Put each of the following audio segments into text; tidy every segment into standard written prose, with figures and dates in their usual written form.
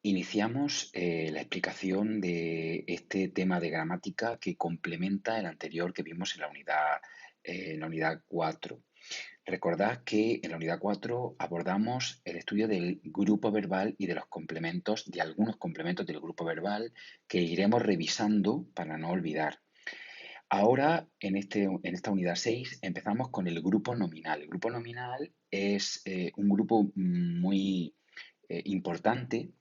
Iniciamos la explicación de este tema de gramática que complementa el anterior que vimos en la unidad 4. Recordad que en la unidad 4 abordamos el estudio del grupo verbal y de los complementos, de algunos complementos del grupo verbal que iremos revisando para no olvidar. Ahora, en esta unidad 6, empezamos con el grupo nominal. El grupo nominal es un grupo muy importante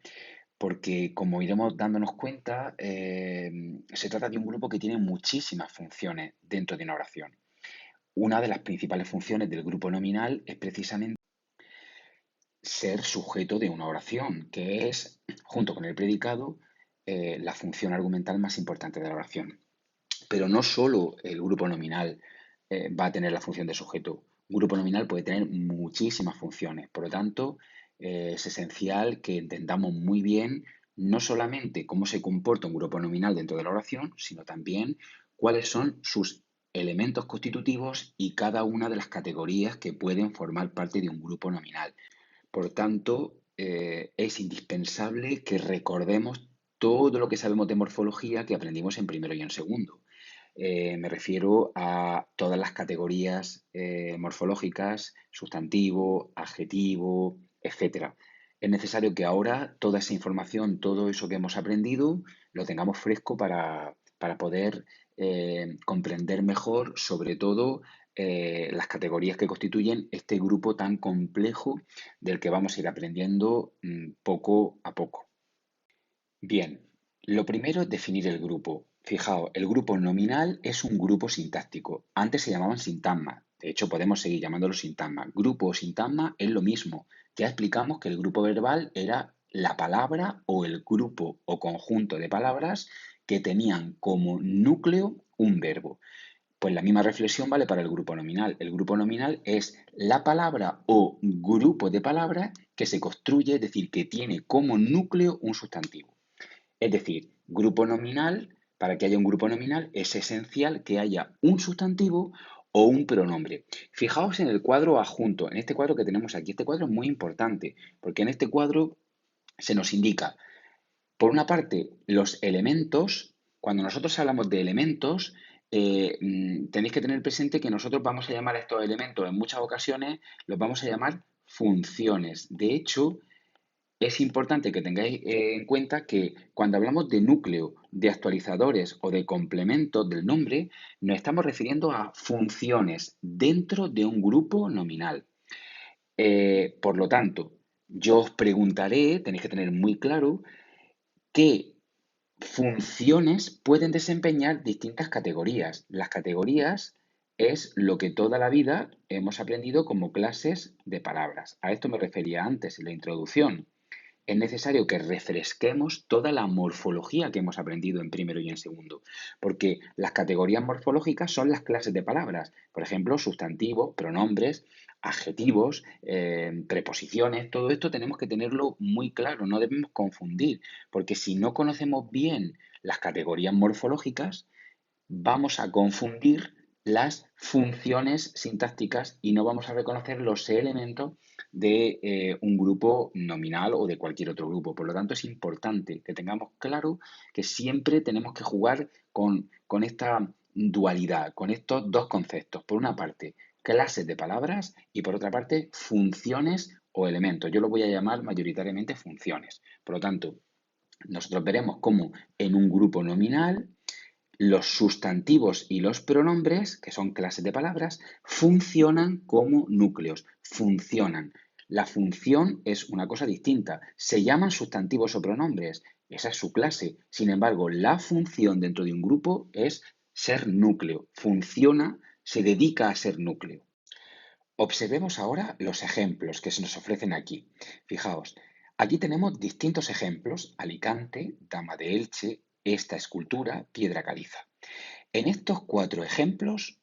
porque, como iremos dándonos cuenta, se trata de un grupo que tiene muchísimas funciones dentro de una oración. Una de las principales funciones del grupo nominal es precisamente ser sujeto de una oración, que es, junto con el predicado, la función argumental más importante de la oración. Pero no solo el grupo nominal va a tener la función de sujeto. Un grupo nominal puede tener muchísimas funciones. Por lo tanto, es esencial que entendamos muy bien no solamente cómo se comporta un grupo nominal dentro de la oración, sino también cuáles son sus elementos constitutivos y cada una de las categorías que pueden formar parte de un grupo nominal. Por tanto, es indispensable que recordemos todo lo que sabemos de morfología que aprendimos en primero y en segundo. Me refiero a todas las categorías morfológicas, sustantivo, adjetivo, etcétera. Es necesario que ahora toda esa información, todo eso que hemos aprendido, lo tengamos fresco para poder comprender mejor, sobre todo, las categorías que constituyen este grupo tan complejo del que vamos a ir aprendiendo poco a poco. Bien, lo primero es definir el grupo. Fijaos, el grupo nominal es un grupo sintáctico. Antes se llamaban sintagmas. De hecho, podemos seguir llamándolo sintagma. Grupo o sintagma es lo mismo. Ya explicamos que el grupo verbal era la palabra o el grupo o conjunto de palabras que tenían como núcleo un verbo. Pues la misma reflexión vale para el grupo nominal. El grupo nominal es la palabra o grupo de palabras que se construye, es decir, que tiene como núcleo un sustantivo. Es decir, grupo nominal, para que haya un grupo nominal es esencial que haya un sustantivo o un pronombre. Fijaos en el cuadro adjunto, en este cuadro que tenemos aquí. Este cuadro es muy importante porque en este cuadro se nos indica, por una parte, los elementos. Cuando nosotros hablamos de elementos, tenéis que tener presente que nosotros vamos a llamar a estos elementos, en muchas ocasiones los vamos a llamar funciones. De hecho, es importante que tengáis en cuenta que cuando hablamos de núcleo, de actualizadores o de complementos del nombre, nos estamos refiriendo a funciones dentro de un grupo nominal. Por lo tanto, yo os preguntaré, tenéis que tener muy claro, qué funciones pueden desempeñar distintas categorías. Las categorías es lo que toda la vida hemos aprendido como clases de palabras. A esto me refería antes en la introducción. Es necesario que refresquemos toda la morfología que hemos aprendido en primero y en segundo, porque las categorías morfológicas son las clases de palabras, por ejemplo, sustantivos, pronombres, adjetivos, preposiciones, todo esto tenemos que tenerlo muy claro, no debemos confundir, porque si no conocemos bien las categorías morfológicas, vamos a confundir las funciones sintácticas y no vamos a reconocer los elementos de un grupo nominal o de cualquier otro grupo. Por lo tanto, es importante que tengamos claro que siempre tenemos que jugar con esta dualidad, con estos dos conceptos. Por una parte, clases de palabras y por otra parte, funciones o elementos. Yo lo voy a llamar mayoritariamente funciones. Por lo tanto, nosotros veremos cómo en un grupo nominal los sustantivos y los pronombres, que son clases de palabras, funcionan como núcleos, funcionan. La función es una cosa distinta. Se llaman sustantivos o pronombres, esa es su clase. Sin embargo, la función dentro de un grupo es ser núcleo. Funciona, se dedica a ser núcleo. Observemos ahora los ejemplos que se nos ofrecen aquí. Fijaos, aquí tenemos distintos ejemplos: Alicante, Dama de Elche, esta escultura, piedra caliza. En estos cuatro ejemplos,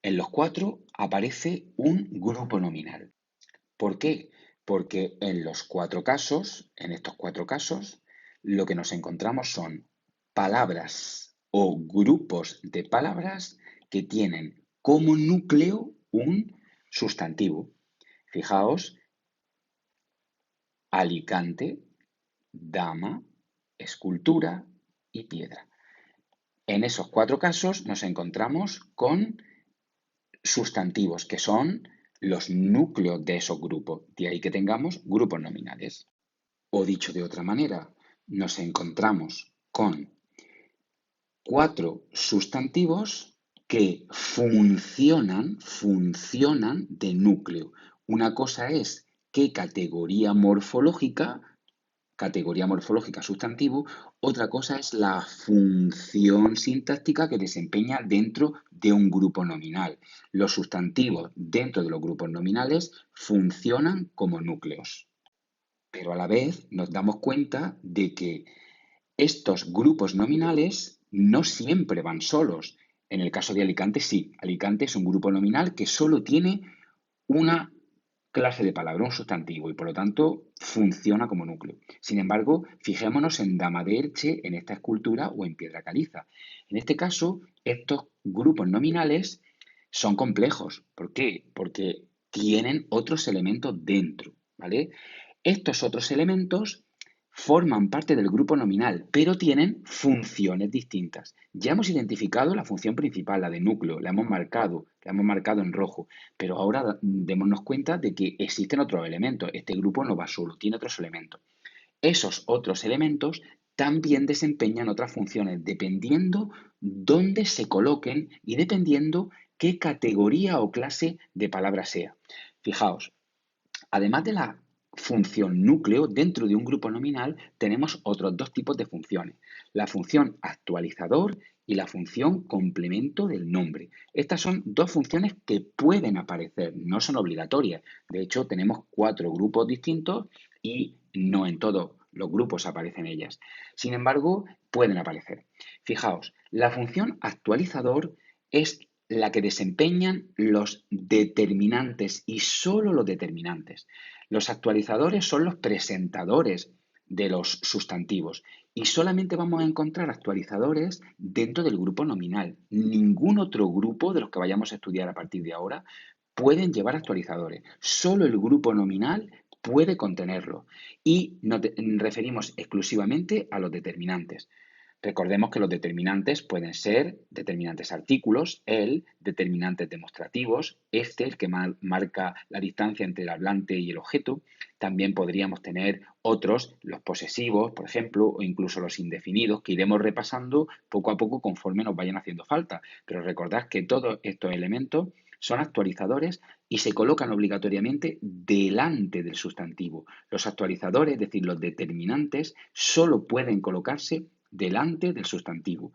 en los cuatro aparece un grupo nominal. ¿Por qué? Porque en los cuatro casos, en estos cuatro casos, lo que nos encontramos son palabras o grupos de palabras que tienen como núcleo un sustantivo. Fijaos, Alicante dama, escultura y piedra. En esos 4 casos nos encontramos con sustantivos, que son los núcleos de esos grupos. De ahí que tengamos grupos nominales. O dicho de otra manera, nos encontramos con 4 sustantivos que funcionan de núcleo. Una cosa es qué categoría morfológica sustantivo, otra cosa es la función sintáctica que desempeña dentro de un grupo nominal. Los sustantivos dentro de los grupos nominales funcionan como núcleos, pero a la vez nos damos cuenta de que estos grupos nominales no siempre van solos. En el caso de Alicante, sí. Alicante es un grupo nominal que solo tiene una clase de palabra, un sustantivo, y por lo tanto funciona como núcleo. Sin embargo, fijémonos en Dama de Erche, en esta escultura o en Piedra Caliza. En este caso, estos grupos nominales son complejos. ¿Por qué? Porque tienen otros elementos dentro, ¿vale? Estos otros elementos forman parte del grupo nominal, pero tienen funciones distintas. Ya hemos identificado la función principal, la de núcleo, la hemos marcado en rojo, pero ahora démonos cuenta de que existen otros elementos. Este grupo no va solo, tiene otros elementos. Esos otros elementos también desempeñan otras funciones dependiendo dónde se coloquen y dependiendo qué categoría o clase de palabra sea. Fijaos, además de la función núcleo, dentro de un grupo nominal tenemos otros 2 tipos de funciones, la función actualizador y la función complemento del nombre. Estas son 2 funciones que pueden aparecer, no son obligatorias. De hecho, tenemos 4 grupos distintos y no en todos los grupos aparecen ellas. Sin embargo, pueden aparecer. Fijaos, la función actualizador es la que desempeñan los determinantes y solo los determinantes. Los actualizadores son los presentadores de los sustantivos y solamente vamos a encontrar actualizadores dentro del grupo nominal. Ningún otro grupo de los que vayamos a estudiar a partir de ahora pueden llevar actualizadores. Solo el grupo nominal puede contenerlo y nos referimos exclusivamente a los determinantes. Recordemos que los determinantes pueden ser determinantes artículos, el, determinantes demostrativos, este, el que marca la distancia entre el hablante y el objeto. También podríamos tener otros, los posesivos, por ejemplo, o incluso los indefinidos, que iremos repasando poco a poco conforme nos vayan haciendo falta. Pero recordad que todos estos elementos son actualizadores y se colocan obligatoriamente delante del sustantivo. Los actualizadores, es decir, los determinantes, solo pueden colocarse delante del sustantivo.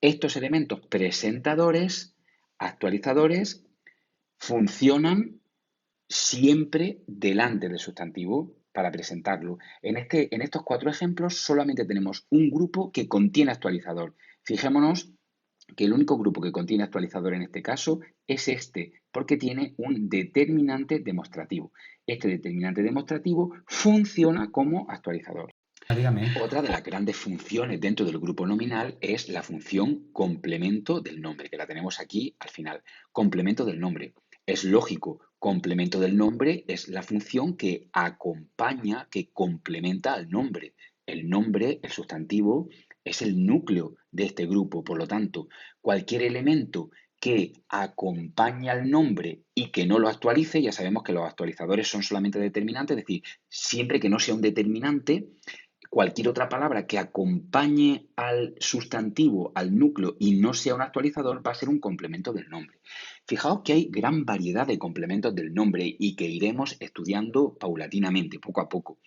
Estos elementos presentadores, actualizadores, funcionan siempre delante del sustantivo para presentarlo. En estos 4 ejemplos solamente tenemos un grupo que contiene actualizador. Fijémonos que el único grupo que contiene actualizador en este caso es este, porque tiene un determinante demostrativo. Este determinante demostrativo funciona como actualizador. Dígame. Otra de las grandes funciones dentro del grupo nominal es la función complemento del nombre, que la tenemos aquí al final. Complemento del nombre. Es lógico, complemento del nombre es la función que acompaña, que complementa al nombre. El nombre, el sustantivo, es el núcleo de este grupo. Por lo tanto, cualquier elemento que acompañe al nombre y que no lo actualice, ya sabemos que los actualizadores son solamente determinantes, es decir, siempre que no sea un determinante, cualquier otra palabra que acompañe al sustantivo, al núcleo y no sea un actualizador va a ser un complemento del nombre. Fijaos que hay gran variedad de complementos del nombre y que iremos estudiando paulatinamente, poco a poco.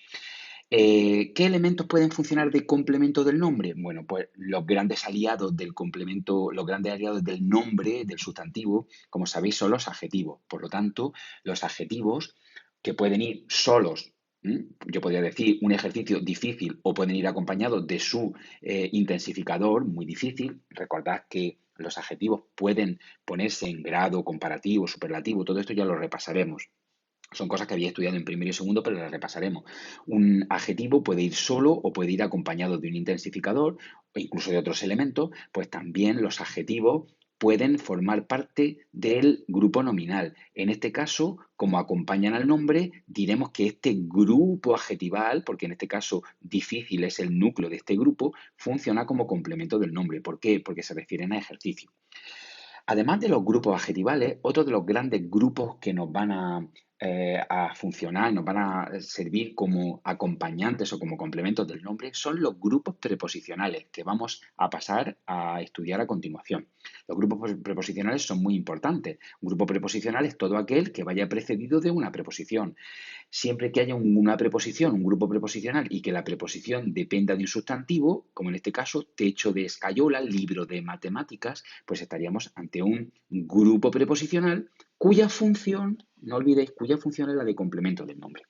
¿Qué elementos pueden funcionar de complemento del nombre? Bueno, pues los grandes aliados del complemento, los grandes aliados del nombre, del sustantivo, como sabéis, son los adjetivos. Por lo tanto, los adjetivos que pueden ir solos, yo podría decir un ejercicio difícil, o pueden ir acompañados de su intensificador, muy difícil. Recordad que los adjetivos pueden ponerse en grado, comparativo, superlativo, todo esto ya lo repasaremos. Son cosas que había estudiado en primero y segundo, pero las repasaremos. Un adjetivo puede ir solo o puede ir acompañado de un intensificador o incluso de otros elementos, pues también los adjetivos pueden formar parte del grupo nominal. En este caso, como acompañan al nombre, diremos que este grupo adjetival, porque en este caso difícil es el núcleo de este grupo, funciona como complemento del nombre. ¿Por qué? Porque se refieren a ejercicio. Además de los grupos adjetivales, otro de los grandes grupos que nos van a funcionar, nos van a servir como acompañantes o como complementos del nombre, son los grupos preposicionales que vamos a pasar a estudiar a continuación. Los grupos preposicionales son muy importantes. Un grupo preposicional es todo aquel que vaya precedido de una preposición. Siempre que haya una preposición, un grupo preposicional y que la preposición dependa de un sustantivo, como en este caso, techo de escayola, libro de matemáticas, pues estaríamos ante un grupo preposicional cuya función, no olvidéis, cuya función es la de complemento del nombre.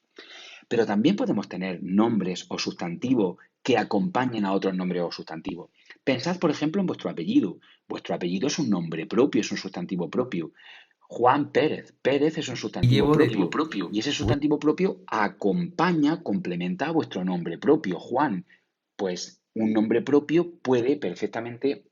Pero también podemos tener nombres o sustantivos que acompañen a otros nombres o sustantivos. Pensad, por ejemplo, en vuestro apellido. Vuestro apellido es un nombre propio, es un sustantivo propio. Juan Pérez. Pérez es un Y sustantivo llevo de... propio. Y ese sustantivo propio acompaña, complementa a vuestro nombre propio. Juan, pues un nombre propio puede perfectamente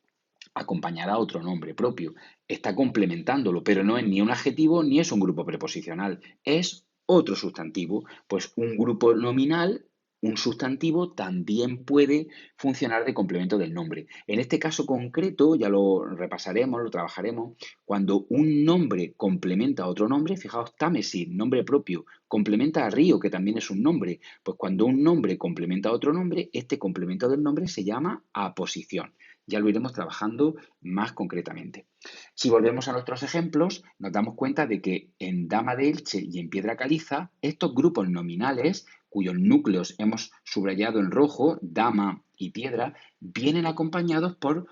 acompañar a otro nombre propio. Está complementándolo, pero no es ni un adjetivo ni es un grupo preposicional. Es otro sustantivo. Pues un grupo nominal, un sustantivo, también puede funcionar de complemento del nombre. En este caso concreto, ya lo repasaremos, lo trabajaremos, cuando un nombre complementa a otro nombre, fijaos, Támesis, nombre propio, complementa a Río, que también es un nombre. Pues cuando un nombre complementa a otro nombre, este complemento del nombre se llama aposición. Ya lo iremos trabajando más concretamente. Si volvemos a nuestros ejemplos, nos damos cuenta de que en Dama de Elche y en Piedra Caliza, estos grupos nominales, cuyos núcleos hemos subrayado en rojo, Dama y Piedra, vienen acompañados por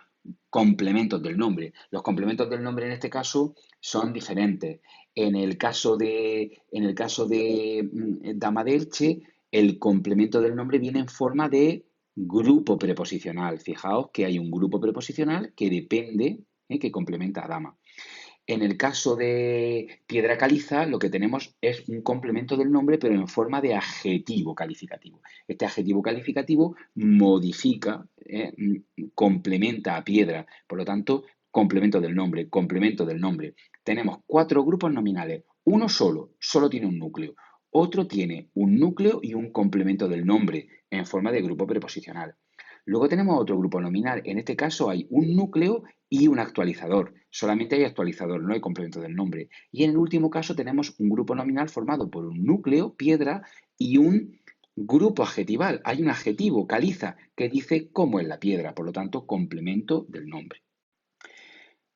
complementos del nombre. Los complementos del nombre en este caso son diferentes. En el caso de Dama de Elche, el complemento del nombre viene en forma de grupo preposicional. Fijaos que hay un grupo preposicional que depende, que complementa a dama. En el caso de piedra caliza, lo que tenemos es un complemento del nombre, pero en forma de adjetivo calificativo. Este adjetivo calificativo modifica, complementa a piedra. Por lo tanto, complemento del nombre, complemento del nombre. Tenemos 4 grupos nominales. Uno solo tiene un núcleo. Otro tiene un núcleo y un complemento del nombre en forma de grupo preposicional. Luego tenemos otro grupo nominal. En este caso hay un núcleo y un actualizador. Solamente hay actualizador, no hay complemento del nombre. Y en el último caso tenemos un grupo nominal formado por un núcleo, piedra, y un grupo adjetival. Hay un adjetivo, caliza, que dice cómo es la piedra, por lo tanto, complemento del nombre.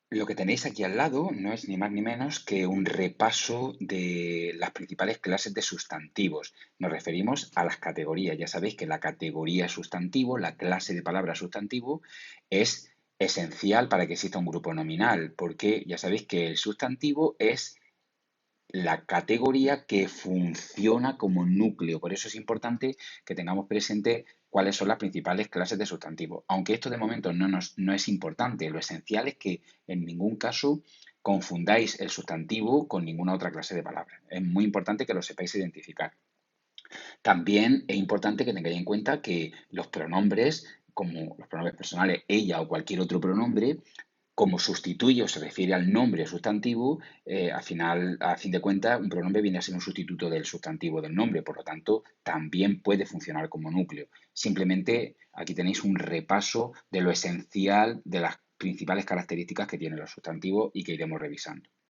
Lo que tenéis aquí al lado no es ni más ni menos que un repaso de las principales clases de sustantivos. Nos referimos a las categorías. Ya sabéis que la categoría sustantivo, la clase de palabra sustantivo, es esencial para que exista un grupo nominal, porque ya sabéis que el sustantivo es la categoría que funciona como núcleo. Por eso es importante que tengamos presente cuáles son las principales clases de sustantivos. Aunque esto de momento no es importante, lo esencial es que en ningún caso confundáis el sustantivo con ninguna otra clase de palabra. Es muy importante que lo sepáis identificar. También es importante que tengáis en cuenta que los pronombres, como los pronombres personales, ella o cualquier otro pronombre, como sustituye o se refiere al nombre o sustantivo, a fin de cuentas, un pronombre viene a ser un sustituto del sustantivo del nombre, por lo tanto, también puede funcionar como núcleo. Simplemente aquí tenéis un repaso de lo esencial de las principales características que tienen los sustantivos y que iremos revisando.